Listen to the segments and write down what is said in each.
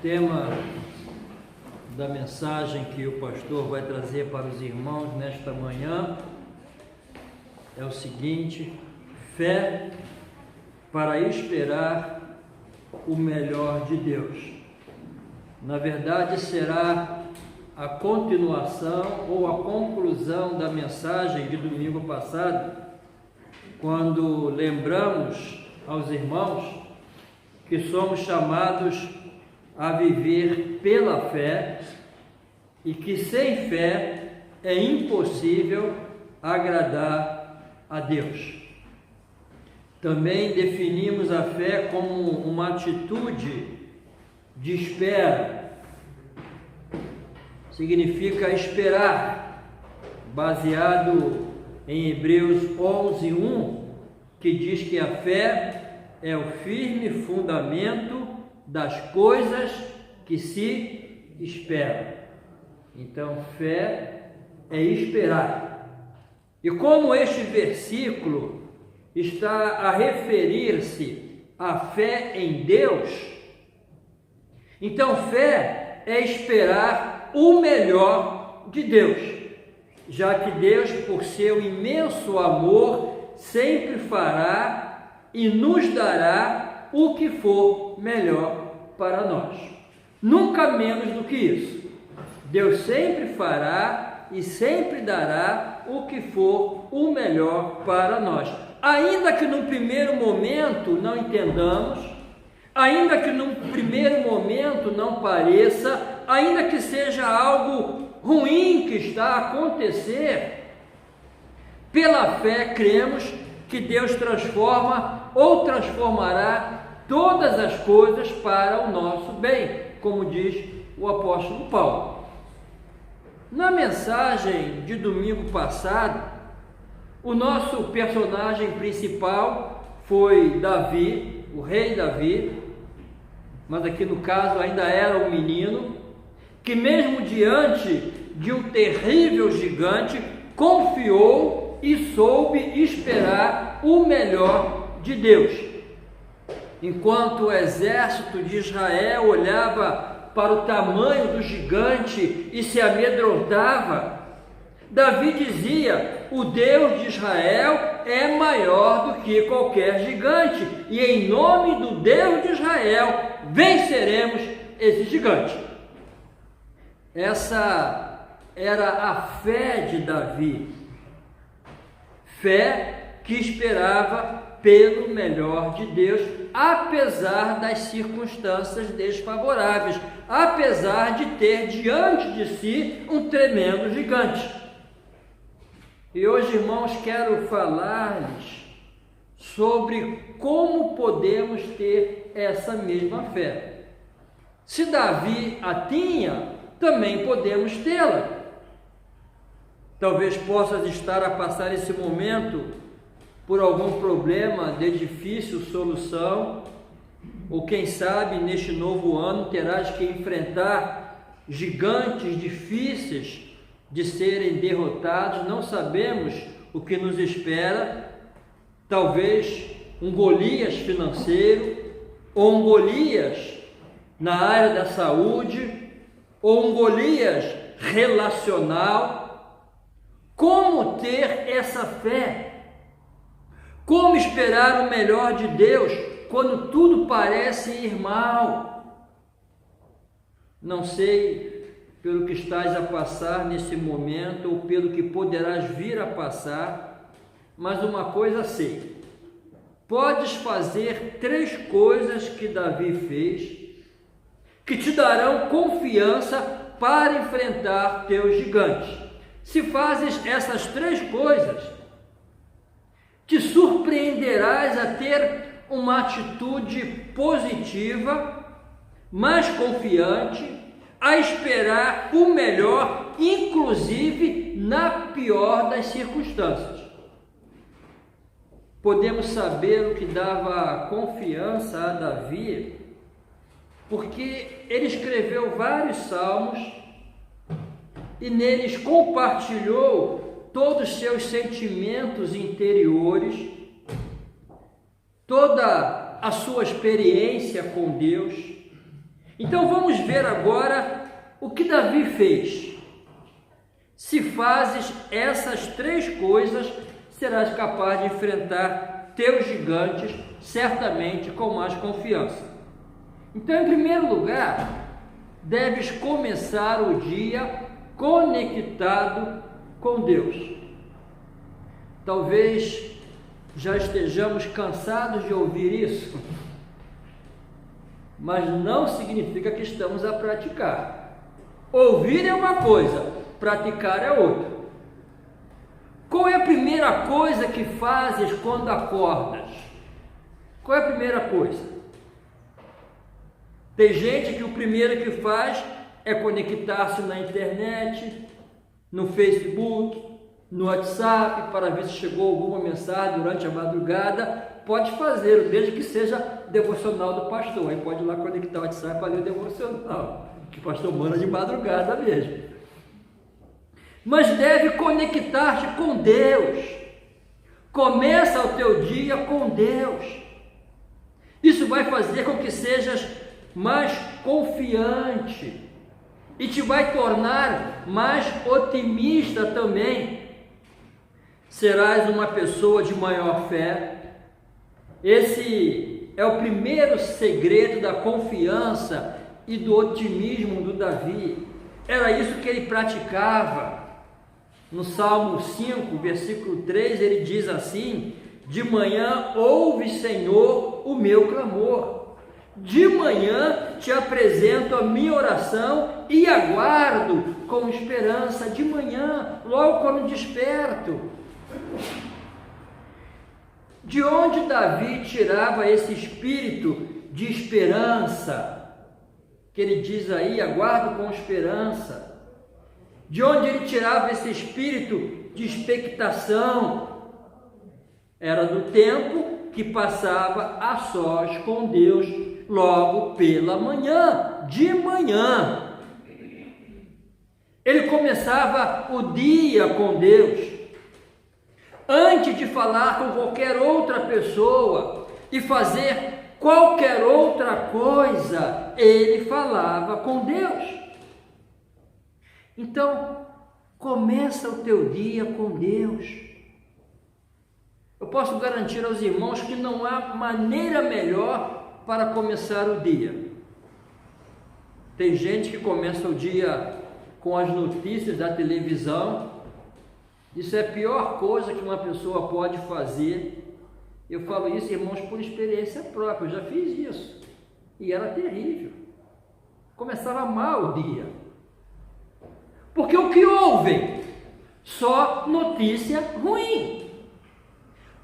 tema da mensagem que o pastor vai trazer para os irmãos nesta manhã é o seguinte: fé para esperar o melhor de Deus. Na verdade, será a continuação ou a conclusão da mensagem de domingo passado, quando lembramos aos irmãos que somos chamados a viver pela fé e que sem fé é impossível agradar a Deus. Também definimos a fé como uma atitude de espera. Significa esperar, baseado em Hebreus 11:1, que diz que a fé é o firme fundamento das coisas que se esperam. Então, fé é esperar. E como este versículo está a referir-se à fé em Deus, então fé é esperar o melhor de Deus, já que Deus, por seu imenso amor, sempre fará e nos dará o que for melhor para nós. Nunca menos do que isso. Deus sempre fará e sempre dará o que for o melhor para nós. Ainda que num primeiro momento não entendamos, ainda que num primeiro momento não pareça, ainda que seja algo ruim que está a acontecer, pela fé cremos que Deus transforma ou transformará todas as coisas para o nosso bem, como diz o apóstolo Paulo. Na mensagem de domingo passado, o nosso personagem principal foi Davi, o rei Davi, mas aqui no caso ainda era um menino, que mesmo diante de um terrível gigante, confiou e soube esperar o melhor de Deus. Enquanto o exército de Israel olhava para o tamanho do gigante e se amedrontava, Davi dizia: o Deus de Israel é maior do que qualquer gigante, e em nome do Deus de Israel venceremos esse gigante. Essa era a fé de Davi, fé que esperava pelo melhor de Deus, apesar das circunstâncias desfavoráveis, apesar de ter diante de si um tremendo gigante. E hoje, irmãos, quero falar-lhes sobre como podemos ter essa mesma fé. Se Davi a tinha, também podemos tê-la. Talvez possas estar a passar esse momento por algum problema de difícil solução, ou quem sabe neste novo ano terás que enfrentar gigantes difíceis de serem derrotados. Não sabemos o que nos espera, talvez um Golias financeiro, ou um Golias na área da saúde, ou um Golias relacional. Como ter essa fé? Como esperar o melhor de Deus quando tudo parece ir mal? Não sei pelo que estás a passar nesse momento ou pelo que poderás vir a passar, mas uma coisa sei: podes fazer 3 coisas que Davi fez que te darão confiança para enfrentar teus gigantes. Se fazes essas 3 coisas, te surpreenderás a ter uma atitude positiva, mais confiante, a esperar o melhor, inclusive na pior das circunstâncias. Podemos saber o que dava confiança a Davi, porque ele escreveu vários salmos e neles compartilhou todos os seus sentimentos interiores, toda a sua experiência com Deus, Então vamos ver agora o que Davi fez. Se fazes essas 3 coisas, serás capaz de enfrentar teus gigantes, certamente com mais confiança. Então, em primeiro lugar, deves começar o dia conectado com Deus. Talvez já estejamos cansados de ouvir isso, mas não significa que estamos a praticar. Ouvir é uma coisa, praticar é outra. Qual é a primeira coisa que fazes quando acordas? Qual é a primeira coisa? Tem gente que o primeiro que faz é conectar-se na internet, no Facebook, no WhatsApp, para ver se chegou alguma mensagem durante a madrugada. Pode fazer, desde que seja devocional do pastor. Aí pode ir lá conectar o WhatsApp para ler o devocional, que o pastor manda de madrugada mesmo. Mas deve conectar-te com Deus. Começa o teu dia com Deus. Isso vai fazer com que sejas mais confiante e te vai tornar mais otimista também. Serás uma pessoa de maior fé. Esse é o primeiro segredo da confiança e do otimismo do Davi. Era isso que ele praticava. No Salmo 5, versículo 3, ele diz assim: de manhã ouve, Senhor, o meu clamor. De manhã te apresento a minha oração e aguardo com esperança. De manhã, logo quando desperto. De onde Davi tirava esse espírito de esperança, que ele diz aí, aguardo com esperança? De onde ele tirava esse espírito de expectação? Era do tempo que passava a sós com Deus, logo pela manhã, de manhã. Ele começava o dia com Deus. Antes de falar com qualquer outra pessoa e fazer qualquer outra coisa, ele falava com Deus. Então, começa o teu dia com Deus. Eu posso garantir aos irmãos que não há maneira melhor para começar o dia. Tem gente que começa o dia com as notícias da televisão. Isso é a pior coisa que uma pessoa pode fazer. Eu falo isso, irmãos, por experiência própria. Eu já fiz isso e era terrível. Começava mal o dia. Porque o que ouvem? Só notícia ruim.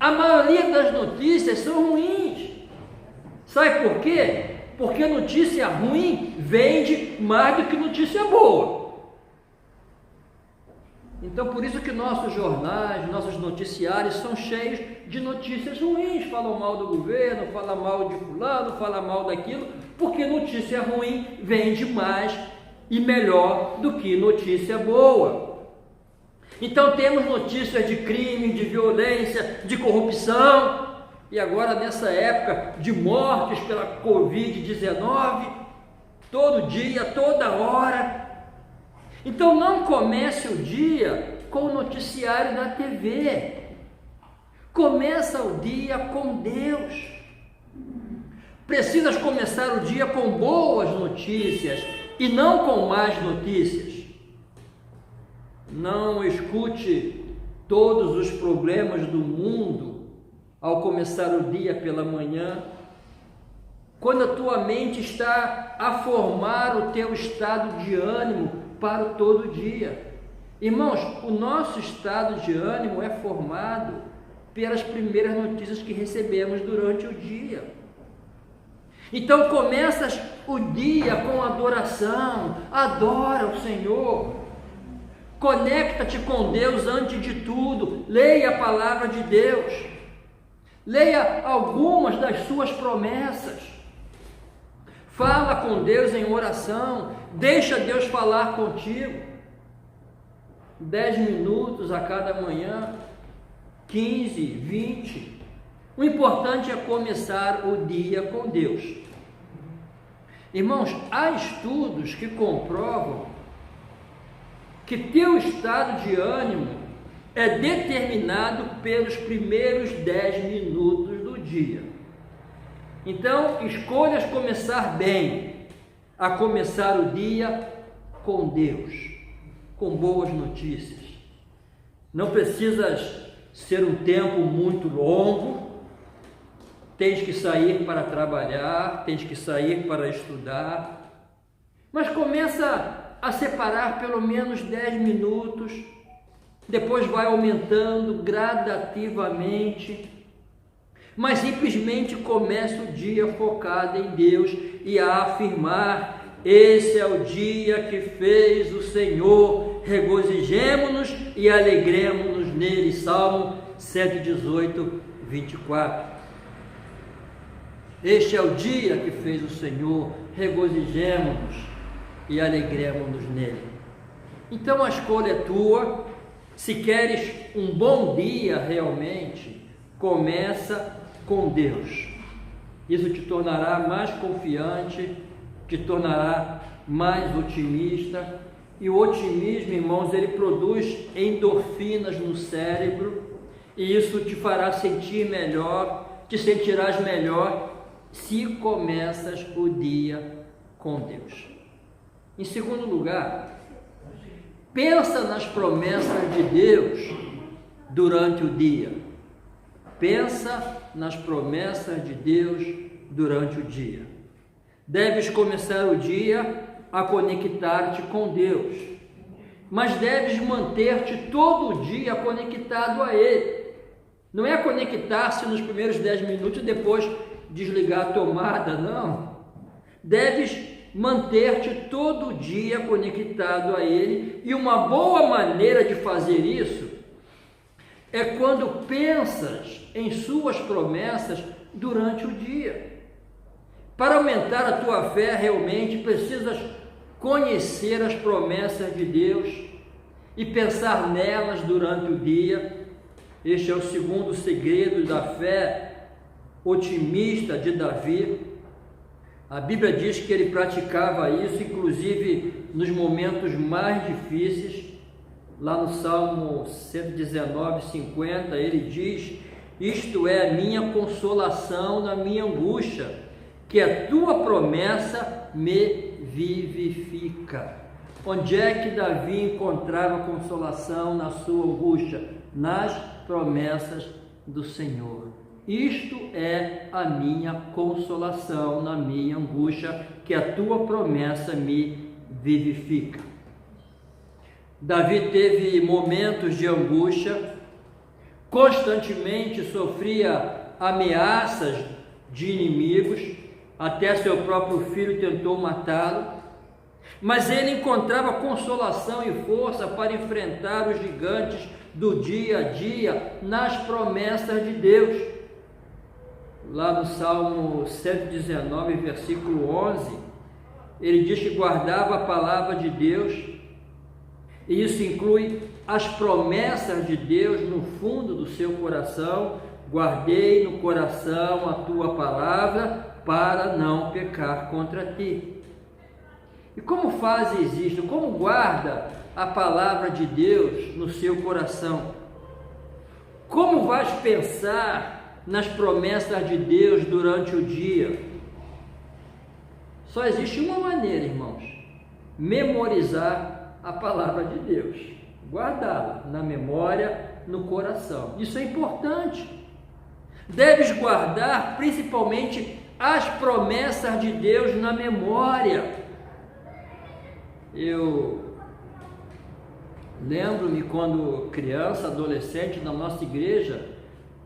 A maioria das notícias são ruins. Sabe por quê? Porque notícia ruim vende mais do que notícia boa. Então, por isso que nossos jornais, nossos noticiários são cheios de notícias ruins. Falam mal do governo, falam mal de fulano, falam mal daquilo, porque notícia ruim vende mais e melhor do que notícia boa. Então temos notícias de crime, de violência, de corrupção, e agora nessa época de mortes pela Covid-19, todo dia, toda hora. Então não comece o dia com o noticiário da TV. Começa o dia com Deus. Precisas começar o dia com boas notícias e não com más notícias. Não escute todos os problemas do mundo ao começar o dia pela manhã, quando a tua mente está a formar o teu estado de ânimo para todo dia. Irmãos, o nosso estado de ânimo é formado pelas primeiras notícias que recebemos durante o dia. Então começas o dia com adoração, adora o Senhor, conecta-te com Deus antes de tudo, leia a palavra de Deus, leia algumas das suas promessas, fala com Deus em oração, deixa Deus falar contigo, 10 minutos a cada manhã, 15, 20, o importante é começar o dia com Deus. Irmãos, há estudos que comprovam que teu estado de ânimo é determinado pelos primeiros 10 minutos do dia. Então, escolhas começar bem, a começar o dia com Deus, com boas notícias. Não precisas ser um tempo muito longo, tens que sair para trabalhar, tens que sair para estudar, mas começa a separar pelo menos 10 minutos, depois vai aumentando gradativamente, mas simplesmente começa o dia focado em Deus e a afirmar: esse é o dia que fez o Senhor, regozijemo-nos e alegremo-nos nele. Salmo 118, 24. Este é o dia que fez o Senhor, regozijemo-nos e alegremo-nos nele. Então a escolha é tua. Se queres um bom dia realmente, começa com Deus. Isso te tornará mais confiante, te tornará mais otimista. E o otimismo, irmãos, ele produz endorfinas no cérebro, e isso te fará sentir melhor, te sentirás melhor se começas o dia com Deus. Em segundo lugar, pensa nas promessas de Deus durante o dia. Pensa nas promessas de Deus durante o dia. Deves começar o dia a conectar-te com Deus, mas deves manter-te todo o dia conectado a Ele. Não é conectar-se nos primeiros 10 minutos e depois desligar a tomada, não. Deves manter-te todo o dia conectado a Ele, e uma boa maneira de fazer isso é quando pensas em suas promessas durante o dia. Para aumentar a tua fé, realmente precisas conhecer as promessas de Deus e pensar nelas durante o dia. Este é o segundo segredo da fé otimista de Davi. A Bíblia diz que ele praticava isso, inclusive nos momentos mais difíceis. Lá no Salmo 119, 50, ele diz: isto é a minha consolação na minha angústia, que a tua promessa me vivifica. Onde é que Davi encontrava consolação na sua angústia? Nas promessas do Senhor. Isto é a minha consolação na minha angústia, que a tua promessa me vivifica. Davi teve momentos de angústia, constantemente sofria ameaças de inimigos, até seu próprio filho tentou matá-lo, mas ele encontrava consolação e força para enfrentar os gigantes do dia a dia nas promessas de Deus. Lá no Salmo 119, versículo 11, ele diz que guardava a palavra de Deus, e isso inclui as promessas de Deus no fundo do seu coração. Guardei no coração a tua palavra para não pecar contra ti. E como fazes isto? Como guarda a palavra de Deus no seu coração? Como vais pensar nas promessas de Deus durante o dia? Só existe uma maneira, irmãos: memorizar a palavra de Deus, guardá-la na memória, no coração. Isso é importante. Deves guardar principalmente as promessas de Deus na memória. Eu lembro-me quando criança, adolescente, na nossa igreja,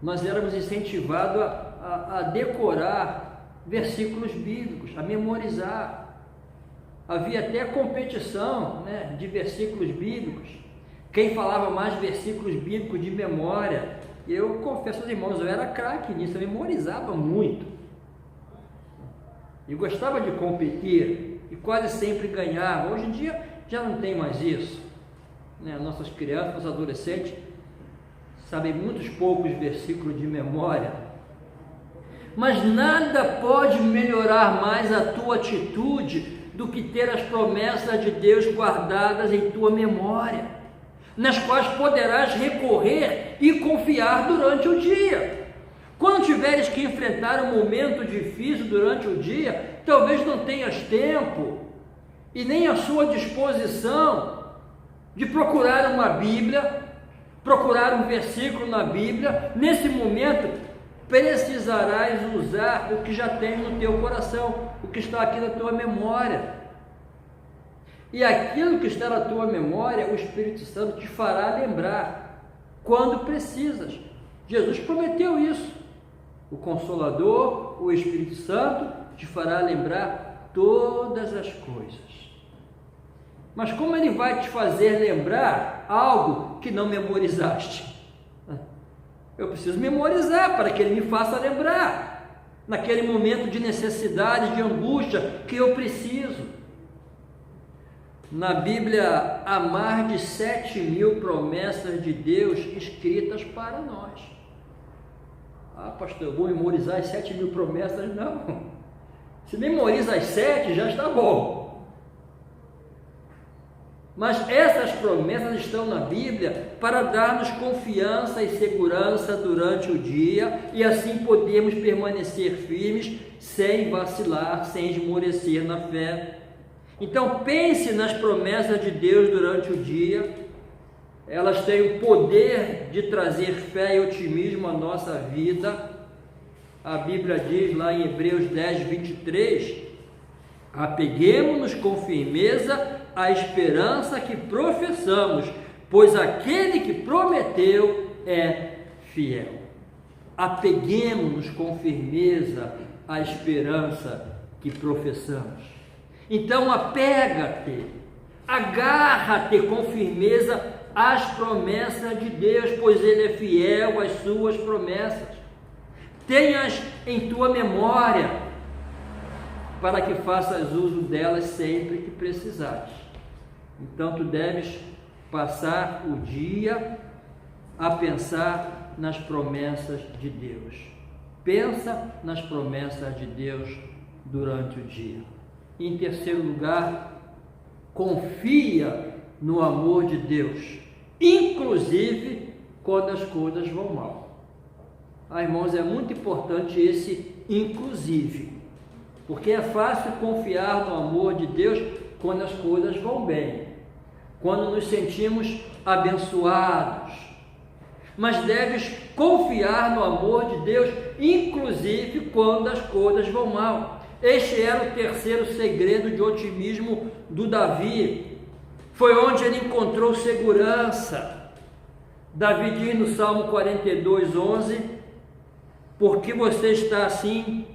nós éramos incentivados a decorar versículos bíblicos, a memorizar. Havia até competição, de versículos bíblicos. Quem falava mais versículos bíblicos de memória. Eu confesso aos irmãos, eu era craque nisso, eu memorizava muito. E gostava de competir, e quase sempre ganhava. Hoje em dia já não tem mais isso. Nossas crianças, nossos adolescentes, sabem muitos poucos versículos de memória. mas nada pode melhorar mais a tua atitude do que ter as promessas de Deus guardadas em tua memória, nas quais poderás recorrer e confiar durante o dia. Quando tiveres que enfrentar um momento difícil durante o dia, talvez não tenhas tempo e nem a sua disposição de procurar uma Bíblia, procurar um versículo na Bíblia. Nesse momento, precisarás usar o que já tens no teu coração, o que está aqui na tua memória. E aquilo que está na tua memória, o Espírito Santo te fará lembrar quando precisas. Jesus prometeu isso. O Consolador, o Espírito Santo, te fará lembrar todas as coisas. Mas como ele vai te fazer lembrar algo que não memorizaste? Eu preciso memorizar para que ele me faça lembrar, naquele momento de necessidade, de angústia, que eu preciso. Na Bíblia, há mais de 7.000 promessas de Deus escritas para nós. Ah, pastor, eu vou memorizar as 7.000 promessas? Não. Se memoriza as 7, já está bom. Mas essas promessas estão na Bíblia para dar-nos confiança e segurança durante o dia e assim podermos permanecer firmes, sem vacilar, sem esmorecer na fé. Então pense nas promessas de Deus durante o dia. Elas têm o poder de trazer fé e otimismo à nossa vida. A Bíblia diz lá em Hebreus 10, 23, apeguemo-nos com firmeza à esperança que professamos, pois aquele que prometeu é fiel. Apeguemo-nos com firmeza à esperança que professamos. Então apega-te, agarra-te com firmeza às promessas de Deus, pois Ele é fiel às suas promessas. Tenha-as em tua memória, para que faças uso delas sempre que precisares. Então tu deves passar o dia a pensar nas promessas de Deus. Pensa nas promessas de Deus durante o dia. Em terceiro lugar, confia no amor de Deus, inclusive quando as coisas vão mal. Irmãos, é muito importante esse inclusive, porque é fácil confiar no amor de Deus quando as coisas vão bem, quando nos sentimos abençoados, mas deves confiar no amor de Deus, inclusive quando as coisas vão mal. Este era o terceiro segredo de otimismo do Davi, foi onde ele encontrou segurança. Davi diz no Salmo 42, 11, por que você está assim?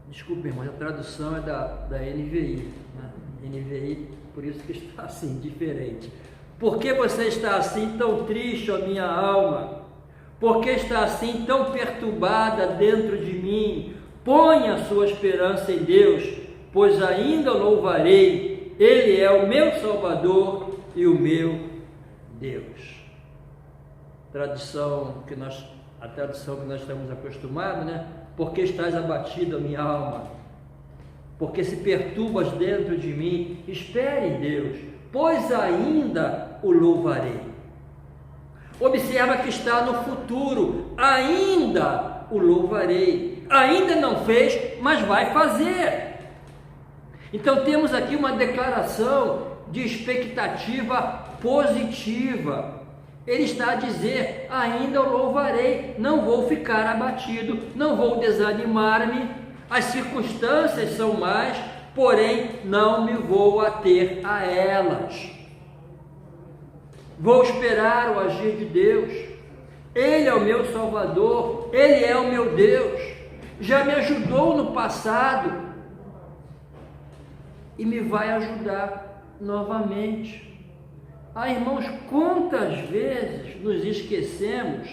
Desculpe, irmão, a tradução é da NVI, né? NVI, por isso que está assim, diferente. Por que você está assim tão triste, ó minha alma? Por que está assim tão perturbada dentro de mim? Ponha a sua esperança em Deus, pois ainda o louvarei. Ele é o meu Salvador e o meu Deus. A tradução que nós estamos acostumados, né? Porque estás abatida, minha alma? Porque se perturbas dentro de mim? Espere em Deus, pois ainda o louvarei. Observa que está no futuro, ainda o louvarei. Ainda não fez, mas vai fazer. Então temos aqui uma declaração de expectativa positiva. Ele está a dizer, ainda o louvarei, não vou ficar abatido, não vou desanimar-me, as circunstâncias são más, porém não me vou ater a elas. Vou esperar o agir de Deus. Ele é o meu Salvador, Ele é o meu Deus, já me ajudou no passado e me vai ajudar novamente. Irmãos, quantas vezes nos esquecemos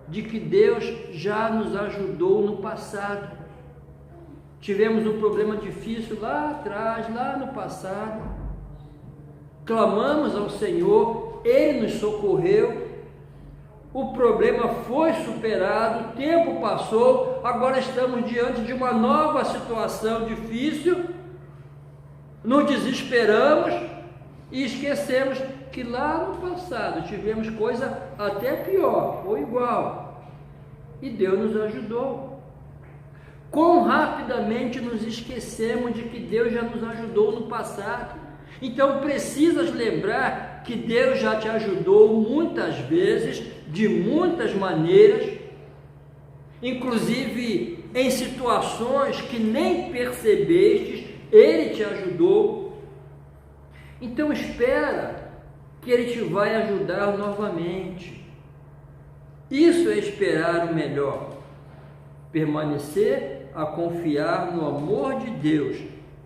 de que Deus já nos ajudou no passado? Tivemos um problema difícil lá atrás, lá no passado, clamamos ao Senhor, Ele nos socorreu, o problema foi superado, o tempo passou, agora estamos diante de uma nova situação difícil, nos desesperamos e esquecemos que lá no passado tivemos coisa até pior ou igual e Deus nos ajudou. Quão rapidamente nos esquecemos de que Deus já nos ajudou no passado. Então precisas lembrar que Deus já te ajudou muitas vezes, de muitas maneiras, inclusive em situações que nem percebestes, Ele te ajudou. Então espera que Ele te vai ajudar novamente. Isso é esperar o melhor, permanecer a confiar no amor de Deus,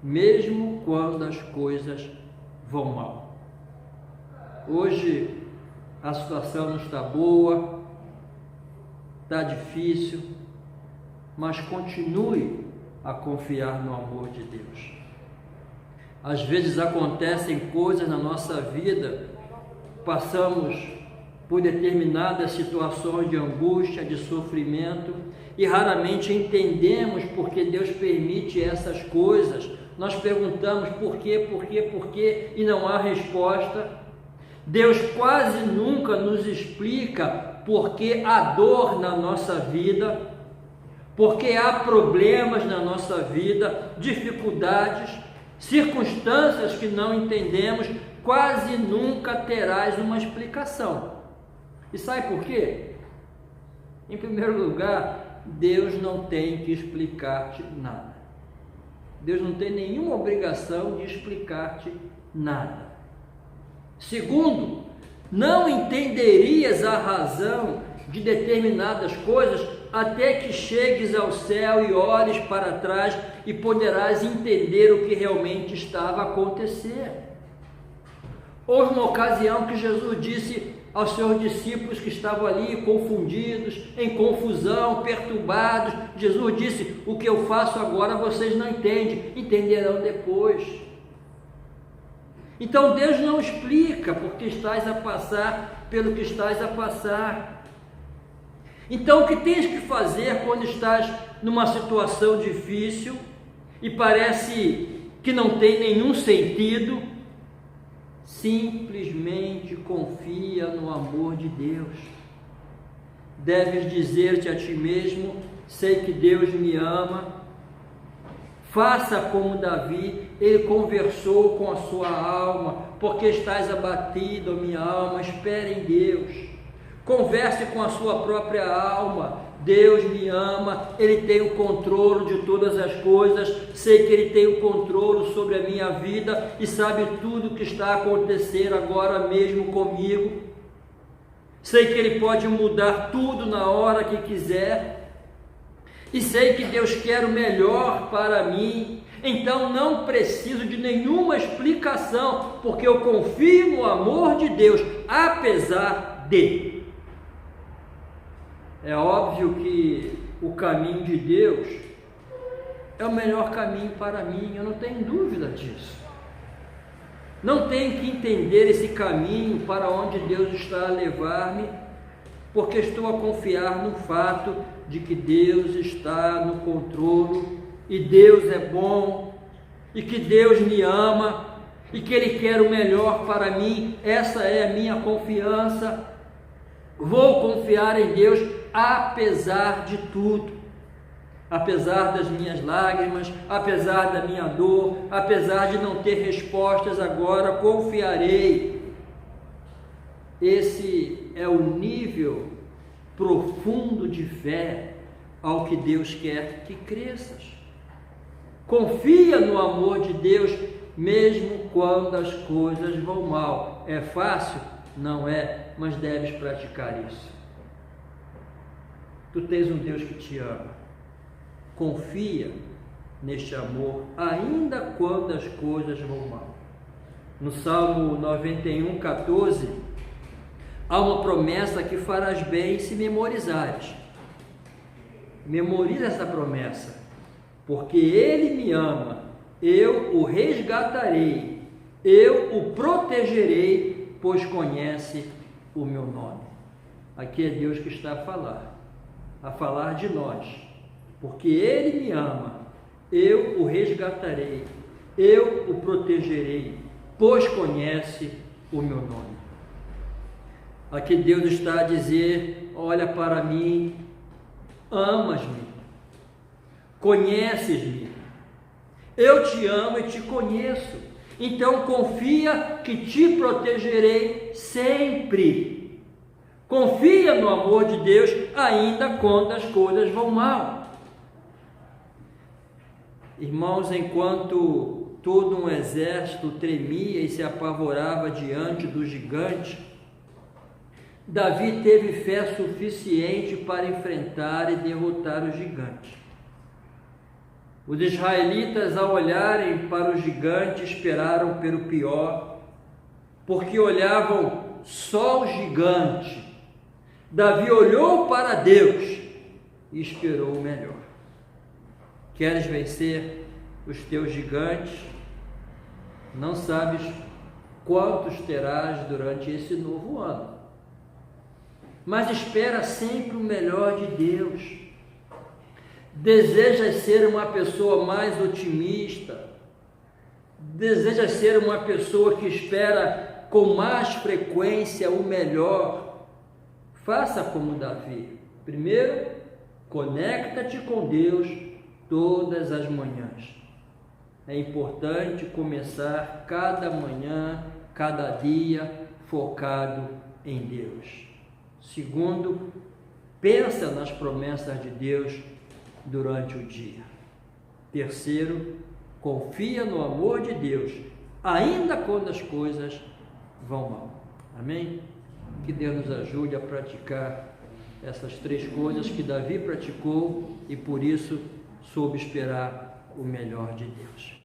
mesmo quando as coisas vão mal. Hoje a situação não está boa, está difícil, mas continue a confiar no amor de Deus. Às vezes acontecem coisas na nossa vida, passamos por determinadas situações de angústia, de sofrimento, e raramente entendemos porque Deus permite essas coisas. Nós perguntamos por quê, e não há resposta. Deus quase nunca nos explica por que há dor na nossa vida, porque há problemas na nossa vida, dificuldades, circunstâncias que não entendemos, quase nunca terás uma explicação. E sabe por quê? Em primeiro lugar, Deus não tem que explicar-te nada. Deus não tem nenhuma obrigação de explicar-te nada. Segundo, não entenderias a razão de determinadas coisas até que chegues ao céu e olhes para trás e poderás entender o que realmente estava a acontecer. Houve uma ocasião que Jesus disse aos seus discípulos que estavam ali confundidos, em confusão, perturbados, Jesus disse: o que eu faço agora vocês não entendem, entenderão depois. Então Deus não explica porque estás a passar pelo que estás a passar. Então o que tens que fazer quando estás numa situação difícil e parece que não tem nenhum sentido? Simplesmente confia no amor de Deus. Deves dizer-te a ti mesmo: sei que Deus me ama. Faça como Davi, ele conversou com a sua alma: porque estás abatido, minha alma, espere em Deus. Converse com a sua própria alma: Deus me ama, Ele tem o controle de todas as coisas, sei que Ele tem o controle sobre a minha vida e sabe tudo o que está a acontecer agora mesmo comigo. Sei que Ele pode mudar tudo na hora que quiser e sei que Deus quer o melhor para mim. Então não preciso de nenhuma explicação, porque eu confio no amor de Deus, apesar de. É óbvio que o caminho de Deus é o melhor caminho para mim, eu não tenho dúvida disso. Não tenho que entender esse caminho para onde Deus está a levar-me, porque estou a confiar no fato de que Deus está no controle, e Deus é bom, e que Deus me ama, e que Ele quer o melhor para mim. Essa é a minha confiança. Vou confiar em Deus apesar de tudo, apesar das minhas lágrimas, apesar da minha dor, apesar de não ter respostas agora, confiarei. Esse é o nível profundo de fé ao que Deus quer que cresças. Confia no amor de Deus, mesmo quando as coisas vão mal. É fácil? Não é, mas deves praticar isso. Tu tens um Deus que te ama. Confia neste amor, ainda quando as coisas vão mal. No Salmo 91, 14, há uma promessa que farás bem se memorizares. Memoriza essa promessa. Porque Ele me ama, eu o resgatarei, eu o protegerei, pois conhece o meu nome. aqui é Deus que está a falar de nós, porque Ele me ama, eu o resgatarei, eu o protegerei, pois conhece o meu nome. Aqui Deus está a dizer: olha para mim, amas-me, conheces-me, eu te amo e te conheço, então confia que te protegerei sempre. Confia no amor de Deus, ainda quando as coisas vão mal. Irmãos, enquanto todo um exército tremia e se apavorava diante do gigante, Davi teve fé suficiente para enfrentar e derrotar o gigante. Os israelitas, ao olharem para o gigante, esperaram pelo pior, porque olhavam só o gigante. Davi olhou para Deus e esperou o melhor. Queres vencer os teus gigantes? Não sabes quantos terás durante esse novo ano, mas espera sempre o melhor de Deus. Desejas ser uma pessoa mais otimista? Desejas ser uma pessoa que espera com mais frequência o melhor? Faça como Davi. Primeiro, conecta-te com Deus todas as manhãs. É importante começar cada manhã, cada dia, focado em Deus. Segundo, pensa nas promessas de Deus durante o dia. Terceiro, confia no amor de Deus, ainda quando as coisas vão mal. Amém? Que Deus nos ajude a praticar essas três coisas que Davi praticou e por isso soube esperar o melhor de Deus.